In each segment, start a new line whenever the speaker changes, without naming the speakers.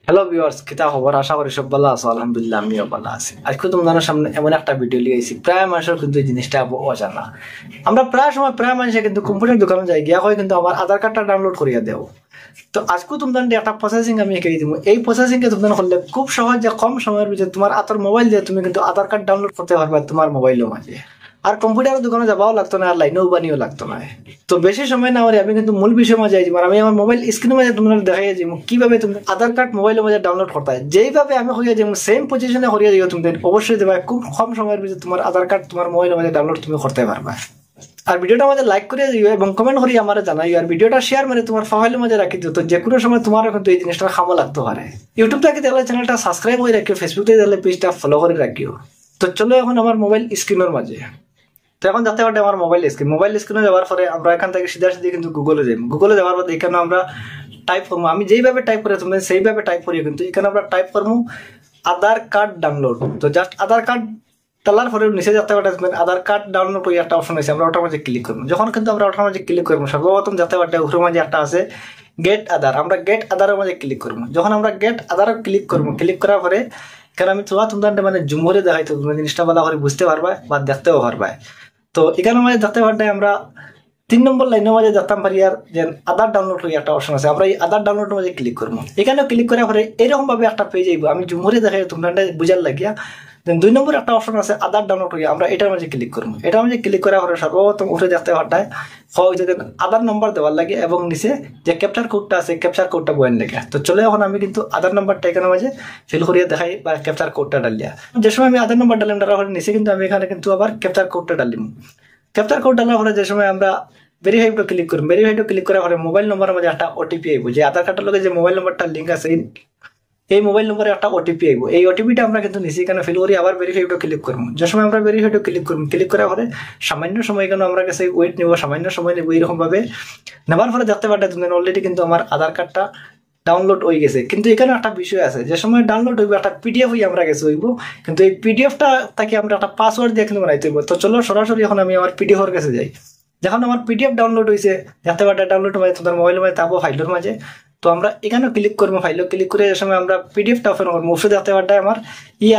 Hello viewers, কিতা খবর? আশা করি সব ভালো আছো। আলহামদুলিল্লাহ, আমিও ভালো আছি। আজকে তোমাদের সামনে এমন একটা ভিডিও নিয়ে আইছি, প্রায় মানুষের কিন্তু এই জিনিসটা অজানা। আমরা প্রায় সময় প্রায় মানুষে কিন্তু কম্পিউটার দোকানে যাই, গিয়া হয় কিন্তু আমার আধার কার্ডটা ডাউনলোড করিয়া দেও। তো আজকে তোমাদের একটা প্রসেসিং আমি শিখিয়ে দিব। এই প্রসেসিং কে তোমরা করলে খুব সহজে কম সময়ের ভিতরে তোমার আতর মোবাইল দিয়ে তুমি কিন্তু আধার কার্ড ডাউনলোড করতে পারবে তোমার মোবাইলের মাঝে। আর কম্পিউটারের দোকানে যাবাও লাগতো না, আর লাইনেও বানিও লাগতো না। তো বেশি সময় না হলে আমি কিন্তু মূল বিষয় মাঝে আইছি। আমি আমার মোবাইল স্ক্রিনের মাঝে তোমাদের দেখাই যে কিভাবে তুমি আধার কার্ড মোবাইলের মাঝে ডাউনলোড করতে হয়। যেইভাবে আমি হইয়া যে সেম পজিশনে করিয়া দিও তুমি অবশ্যই দেবা খুব কম সময়ের ভিতরে তোমার আধার কার্ড তোমার মোবাইলের মাঝে ডাউনলোড তুমি করতে পারবা। আর ভিডিওটা আমাদের লাইক করে দিও এবং কমেন্ট করি আমার জানাই। আর ভিডিওটা শেয়ার মানে তোমার প্রোফাইলের মাঝে রাখি দিও। তো যে কোনো সময় তোমার কিন্তু এই জিনিসটা খামো লাগতে পারে। ইউটিউব থেকে দেখলে চ্যানেলটা সাবস্ক্রাইব করে রাখিও, ফেসবুক থেকে দেখলে পেজটা ফলো করে রাখিও। তো চলো এখন আমার মোবাইল স্ক্রিনের মাঝে। তো এখন যাতে পারে আমার মোবাইল স্ক্রিনে যাওয়ার পরে আমরা এখান থেকে সিধা কিন্তু গুগলে যাই। গুগলে যাওয়ার পরে এখানে আমরা টাইপ করবো। আমি যেইভাবে টাইপ করে তুমি সেইভাবে টাইপ করি, কিন্তু এখানে আমরা টাইপ করবো আধার কার্ড ডাউনলোড। তো জাস্ট আধার কার্ড তালার পরে নিচে যাতে পারে আধার কার্ড ডাউনলোড করে একটা অপশন আছে, আমরা ওটার মাঝে ক্লিক করবো। যখন কিন্তু আমরা ওটার মাঝে ক্লিক করবো, সর্বপ্রথম যাতে পারে উপরের মাঝে একটা আছে গেট আধার, আমরা গেট আধারের মাঝে ক্লিক করবো। যখন আমরা গেট আধার ক্লিক করবো, ক্লিক করার পরে এখানে আমি তোমাদের মানে জুম করে দেখাই, তো তুমি জিনিসটা ভালো করে বুঝতে পারবা বা দেখতেও পারবা। তো এখানে মাঝে যাতে পারলে আমরা 3 নম্বর লাইনের মাঝে যেতাম পারি আর যে আধার ডাউনলোড হয়ে একটা অপশন আছে, আমরা এই আধার ডাউনলোডের মাঝে ক্লিক করবো। এখানেও ক্লিক করার পরে এরকম ভাবে একটা পেজ আইব। আমি জুম করে দেখাই তোমরা বুঝার লাগিয়া। দেন 2 নম্বর একটা অপশন আছে আধার ডাউনলোড হয়ে, আমরা এটার মাঝে ক্লিক করবো। এটার মাঝে ক্লিক করার পরে সর্বপ্রথম উঠে দেখতে পারটায় আধার নম্বর দেওয়ার লাগে এবং নিচে যে ক্যাপচার কোডটা আছে ক্যাপচার কোডটা বয়েন লেগে। তো চলে এখন আমি কিন্তু আধার নম্বরটা এখানে মাঝে ফিল করিয়া দেখাই বা ক্যাপচার কোডটা ডালিয়া। যে সময় আমি আধার নম্বর ডালিম, ডালার পরে নিচে কিন্তু আমি এখানে কিন্তু আবার ক্যাপচার কোডটা ডালিম। ক্যাপচার কোড ডালার পরে যে সময় আমরা ভেরিফাইডটা ক্লিক করব, ভেরিফাইডটা ক্লিক করার পরে মোবাইল নম্বরের মধ্যে একটা ওটিপি আইব। যে আধার কার্ডের লগে যে মোবাইল নম্বরটা লিঙ্ক আছে এই মোবাইল নম্বরে একটা ওটিপি আইব। এই ওটিপিটা আমরা কিন্তু নিচে এখানে ফিল করি আবার ভেরিফাইডটা ক্লিক করবো। যে সময় আমরা ভেরিফাইডটা ক্লিক করবো, ক্লিক করার পরে সামান্য সময় এখানে আমরা কাছে ওয়েট নেব, সামান্য সময় নেব। এইরকম ভাবে নেবার পরে দেখতে পারতে তুমি অলরেডি কিন্তু আমার আধার কার্ডটা ডাউনলোড হয়ে গেছে। কিন্তু এখানে একটা বিষয় আছে, যে সময় ডাউনলোড হইব একটা পিডিএফ হয়ে আমরা গেছে হইব, কিন্তু এই পিডিএফটা তাকে আমরা একটা পাসওয়ার্ড দিয়ে কিন্তু বানাইতে হইব। তো চলো সরাসরি এখন আমি আমার পিডিএফের কাছে যাই। যখন আমার পিডিএফ ডাউনলোড হয়েছে দেখতে পারতে ডাউনলোড হয়ে তোমার মোবাইলের মাঝে তাবো ফাইলের মাঝে। তো আমরা এখানেও ক্লিক করবো, ফাইলও ক্লিক করে যে সময় আমরা পিডিএফটা ওপেন করবো, ওষুধ দেখতে পারতে আমার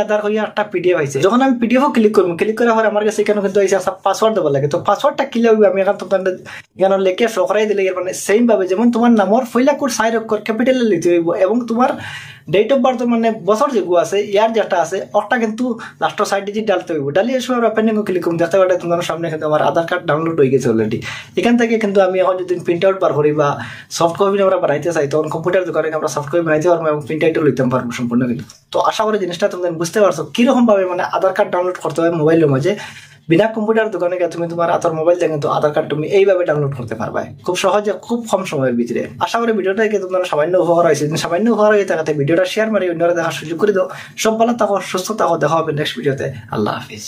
আধার হইয়া একটা পিডিএফ আইছে। যখন আমি পিডিএফও ক্লিক করবো, ক্লিক করার পর আমার কাছে এখানে কিন্তু আইসে একটা পাসওয়ার্ড দেওয়া লাগে। তো পাসওয়ার্ডটা কি লাগবে আমি এখন তোমাদের এখানে লেখে শো করাই দিলে মানে সেম ভাবে যেমন তোমার নামর ফইলা কোড সাইড অক্ষর ক্যাপিটালে লিখতে হইব এবং তোমার ডেট অফ বার্থ মানে বছর যেগুলো আছে ইয়ার যেটা আছে ওটা কিন্তু লাস্ট 6 ডিজিট ডালতে হইব। ডালিয়ে সময় ওপেনিং ক্লিক করুন, দেখতে পারতে তোমার সামনে কিন্তু আমার আধার কার্ড ডাউনলোড হয়ে গেছে অলরেডি। এখান থেকে কিন্তু আমি এখন যদি প্রিন্ট আউট বার করি বা সফট কপি আমরা বানাইতে চাই, তখন কম্পিউটার দোকানে আমরা সফট কপি বানাইতে পারবো এবং প্রিন্ট আউটও লিখতে পারবো সম্পূর্ণ কিন্তু। তো আশা করি জিনিসটা তুমি বুঝতে পারছো কিরকম ভাবে মানে আধার কার্ড ডাউনলোড করতে হয় মোবাইলের মাঝে। বিনা কম্পিউটার দোকানে গিয়ে তুমি তোমার আধার মোবাইল দিয়ে কিন্তু আধার কার্ড তুমি এইভাবে ডাউনলোড করতে পারবে খুব সহজে, খুব কম সময়ের ভিতরে। আশা করি ভিডিওটাকে তোমার সামান্য উপকার হয়েছে। সামান্য উপকার হয়ে থাকাতে ভিডিওটা শেয়ার মারি অন্যরা দেখার সুযোগ করে দাও। সব ভালো থাকো, সুস্থ থাকো, দেখা হবে নেক্সট ভিডিওতে। আল্লাহ হাফিজ।